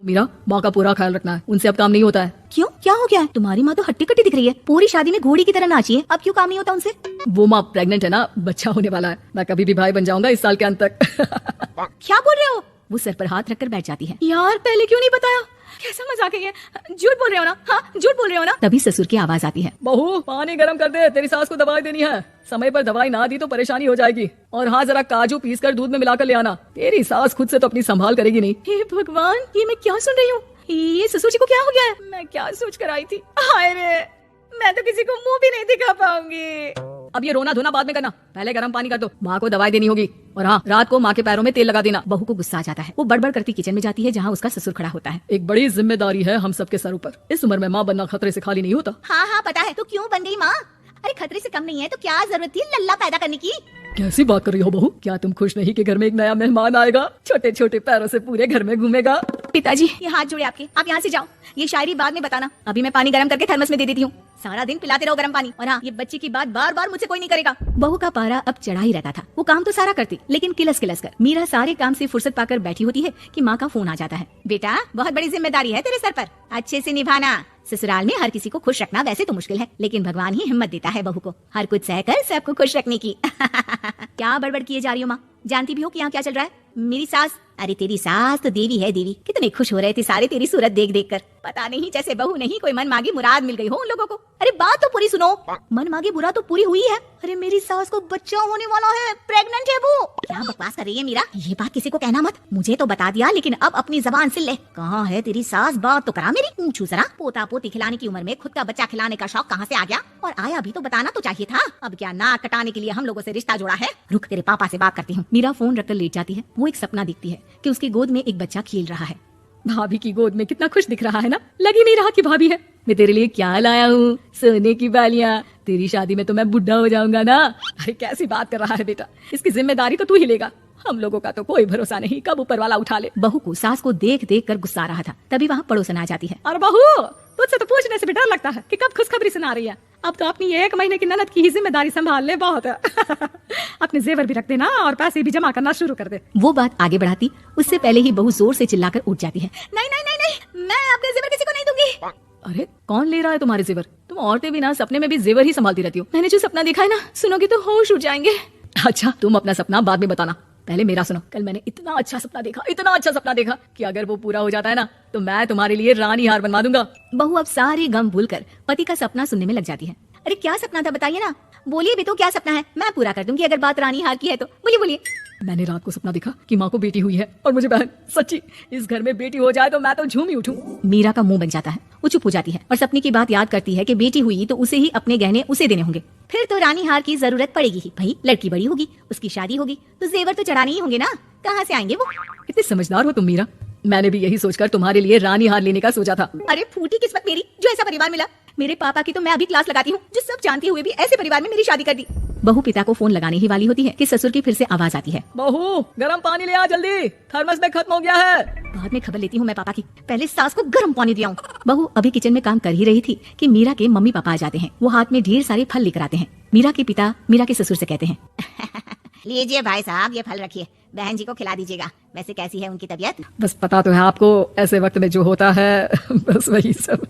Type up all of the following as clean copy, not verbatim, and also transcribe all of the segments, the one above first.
मीरा, माँ का पूरा ख्याल रखना है, उनसे अब काम नहीं होता है। क्यों, क्या हो गया है? तुम्हारी माँ तो हट्टी कट्टी दिख रही है, पूरी शादी में घोड़ी की तरह नाची है, अब क्यों काम नहीं होता उनसे? वो माँ प्रेग्नेंट है ना, बच्चा होने वाला है, मैं कभी भी भाई बन जाऊंगा इस साल के अंत तक। क्या बोल रहे हो? वो सर पर हाथ रखकर बैठ जाती है। यार पहले क्यों नहीं बताया? कैसा मजाक है ये? झूठ बोल रहे हो ना? हाँ, झूठ बोल रहे हो ना? तभी ससुर की आवाज आती है। बहू, पानी गर्म कर दे, तेरी सास को दवाई देनी है। समय पर दवाई ना दी तो परेशानी हो जाएगी। और हाँ, जरा काजू पीसकर दूध में मिलाकर ले आना, तेरी सास खुद से तो अपनी संभाल करेगी नहीं। हे भगवान, ये मैं क्या सुन रही हूँ? ये ससुर जी को क्या हो गया है? मैं क्या सोच कर आई थी? हाय रे, मैं तो किसी को मुंह भी नहीं दिखा पाऊंगी। अब ये रोना धोना बाद में करना, पहले गर्म पानी कर दो, माँ को दवाई देनी होगी। और हाँ, रात को माँ के पैरों में तेल लगा देना। बहू को गुस्सा आ जाता है, वो बड़बड़ करती किचन में जाती है जहाँ उसका ससुर खड़ा होता है। एक बड़ी जिम्मेदारी है हम सबके सर ऊपर, इस उम्र में माँ बनना खतरे से खाली नहीं होता। हाँ हाँ पता है, तो क्यों बन गई माँ? अरे खतरे से कम नहीं है तो क्या जरूरत थी लल्ला पैदा करने की? कैसी बात कर रही हो बहू, क्या तुम खुश नहीं कि घर में एक नया मेहमान आएगा, छोटे छोटे पैरों से पूरे घर में घूमेगा? पिताजी, ये हाथ जोड़े आपके, आप यहाँ से जाओ, ये शायरी बाद में बताना, अभी मैं पानी गर्म करके थर्मस में दे देती हूँ। सारा दिन पिलाते रहो गर्म पानी, और हाँ, ये बच्चे की बात बार बार मुझसे कोई नहीं करेगा। बहू का पारा अब चढ़ा ही रहता था, वो काम तो सारा करती, लेकिन किलस किलस कर। मीरा सारे काम से फुर्सत पाकर बैठी होती है कि माँ का फोन आ जाता है। बेटा, बहुत बड़ी जिम्मेदारी है तेरे सर पर, अच्छे से निभाना। ससुराल में हर किसी को खुश रखना वैसे तो मुश्किल है, लेकिन भगवान ही हिम्मत देता है बहू को हर कुछ सहकर सबको खुश रखने की। क्या बड़बड़ किए जा रही हो माँ? जानती भी हो कि यहाँ क्या चल रहा है? मेरी सास, अरे तेरी सास तो देवी है देवी, कितने खुश हो रहे थे सारे तेरी सूरत देख देख कर। पता नहीं जैसे बहू नहीं कोई मन मांगी मुराद मिल गई हो उन लोगों को। अरे बात तो पूरी सुनो, मन मांगे बुरा तो पूरी हुई है। अरे मेरी सास को बच्चा होने वाला है, प्रेग्नेंट है वो। क्या बकवास कर रही है मीरा? ये बात किसी को कहना मत। मुझे तो बता दिया, लेकिन अब अपनी जबान से ले। कहाँ है तेरी सास? बात तो करा मेरी। पूछू जरा, पोता पोती खिलाने की उम्र में खुद का बच्चा खिलाने का शौक कहाँ से आ गया? और आया भी तो बताना तो चाहिए था। अब क्या नाक कटाने के लिए हम लोगों से रिश्ता जोड़ा है? रुक, तेरे पापा से बात करती हूँ। मीरा फोन रखकर लेट जाती है। वो एक सपना दिखती है कि उसकी गोद में एक बच्चा खेल रहा है। भाभी की गोद में कितना खुश दिख रहा है ना, लगी नहीं रहा कि भाभी है। मैं तेरे लिए क्या लाया हूँ, सोने की बालियाँ, तेरी शादी में तो मैं बुढ़ा हो जाऊंगा ना। अरे कैसी बात कर रहा है बेटा, इसकी जिम्मेदारी तो तू ही लेगा, हम लोगों का तो कोई भरोसा नहीं, कब ऊपर वाला उठा ले। बहू को सास को देख देख कर गुस्सा आ रहा था, तभी वहाँ पड़ोसन आ जाती है। अरे बहू, तुझसे तो पूछने से भी डर लगता है कि कब खुशखबरी सुना रही है। अब तो अपनी 1 महीने की ननद की ही जिम्मेदारी संभाल ले, बहुत है। अपने जेवर भी रख देना और पैसे भी जमा करना शुरू कर दे। वो बात आगे बढ़ाती उससे पहले ही बहू जोर से चिल्लाकर उठ जाती है। नहीं नहीं नहीं नहीं, मैं अपने जेवर किसी को नहीं दूंगी। अरे कौन ले रहा है तुम्हारे जेवर? तुम औरतें भी ना सपने में भी जेवर ही संभालती रहती हो। मैंने जो सपना देखा है ना, सुनोगी तो होश उड़ जाएंगे। अच्छा, तुम अपना सपना बाद में बताना, पहले मेरा सुनो। कल मैंने इतना अच्छा सपना देखा, इतना अच्छा सपना देखा कि अगर वो पूरा हो जाता है ना तो मैं तुम्हारे लिए रानी हार बनवा दूंगा। बहू अब सारे गम भूलकर पति का सपना सुनने में लग जाती है। अरे क्या सपना था बताइए ना, बोलिए भी तो क्या सपना है, मैं पूरा कर दूंगी अगर बात रानी हार की है तो। बोलिए बोलिए। मैंने रात को सपना देखा कि माँ को बेटी हुई है और मुझे बहन। सच्ची, इस घर में बेटी हो जाए तो मैं तो झूम ही उठूं। मीरा का मुंह बन जाता है, वो चुप हो जाती है और सपने की बात याद करती है कि बेटी हुई तो उसे ही अपने गहने उसे देने होंगे। फिर तो रानी हार की जरूरत पड़ेगी ही भाई, लड़की बड़ी होगी, उसकी शादी होगी तो जेवर तो चढ़ाने ही होंगे ना, कहाँ से आएंगे वो? कितने समझदार हो तुम मीरा, मैंने भी यही सोचकर तुम्हारे लिए रानी हार लेने का सोचा था। अरे फूटी किस्मत मेरी जो ऐसा परिवार मिला। मेरे पापा की तो मैं अभी क्लास लगाती हूँ, जो सब जानते हुए भी ऐसे परिवार में मेरी शादी कर दी। बहू पिता को फोन लगाने ही वाली होती है कि ससुर की फिर से आवाज आती है। बहू, गर्म पानी ले आ जल्दी, थर्मस में खत्म हो गया है। बाद में खबर लेती हूँ मैं पापा की, पहले सास को गर्म पानी दिया हूँ। बहू अभी किचन में काम कर ही रही थी कि मीरा के मम्मी पापा आ जाते हैं। वो हाथ में ढेर सारे फल लेकर आते हैं। मीरा के पिता मीरा के ससुर से कहते हैं, लीजिए भाई साहब, ये फल रखिए, बहन जी को खिला दीजिएगा। वैसे कैसी है उनकी तबीयत? बस पता तो है आपको, ऐसे वक्त में जो होता है बस वही सब।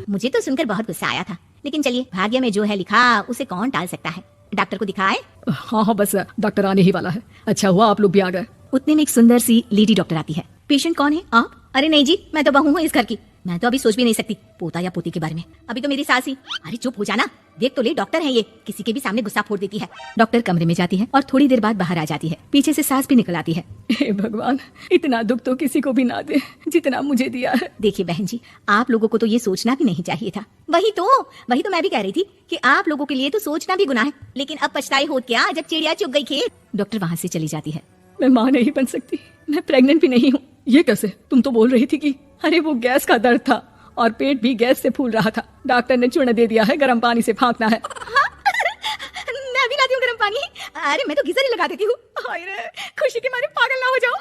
मुझे तो सुनकर बहुत गुस्सा आया था, लेकिन चलिए, भाग्य में जो है लिखा उसे कौन टाल सकता है। डॉक्टर को दिखाए? हाँ हाँ, बस डॉक्टर आने ही वाला है। अच्छा हुआ आप लोग भी आ गए। उतने में एक सुंदर सी लेडी डॉक्टर आती है। पेशेंट कौन है आप? अरे नहीं जी, मैं तो बहू हूँ इस घर की, मैं तो अभी सोच भी नहीं सकती पोता या पोती के बारे में, अभी तो मेरी सास ही। अरे चुप हो जाना, देख तो ले, डॉक्टर है ये, किसी के भी सामने गुस्सा फोड़ देती है। डॉक्टर कमरे में जाती है और थोड़ी देर बाद बाहर आ जाती है। पीछे से सास भी निकल आती है। हे भगवान, इतना दुख तो किसी को भी ना दे जितना मुझे दिया है। देखिए बहन जी, आप लोगों को तो ये सोचना भी नहीं चाहिए था। वही तो मैं भी कह रही थी कि आप लोगों के लिए तो सोचना भी गुनाह है, लेकिन अब पछताई हो क्या जब चिड़िया चुग गई खेत। डॉक्टर वहाँ से चली जाती है। मैं माँ नहीं बन सकती, मैं प्रेग्नेंट भी नहीं हूँ। ये कैसे? तुम तो बोल रही थी कि अरे वो गैस का दर्द था और पेट भी गैस से फूल रहा था, डॉक्टर ने चूर्ण दे दिया है, गर्म पानी से फाँकना है। मैं भी लाती हूँ गर्म पानी। अरे मैं तो गीजर ही लगा देती हूँ। खुशी के मारे पागल ना हो जाओ।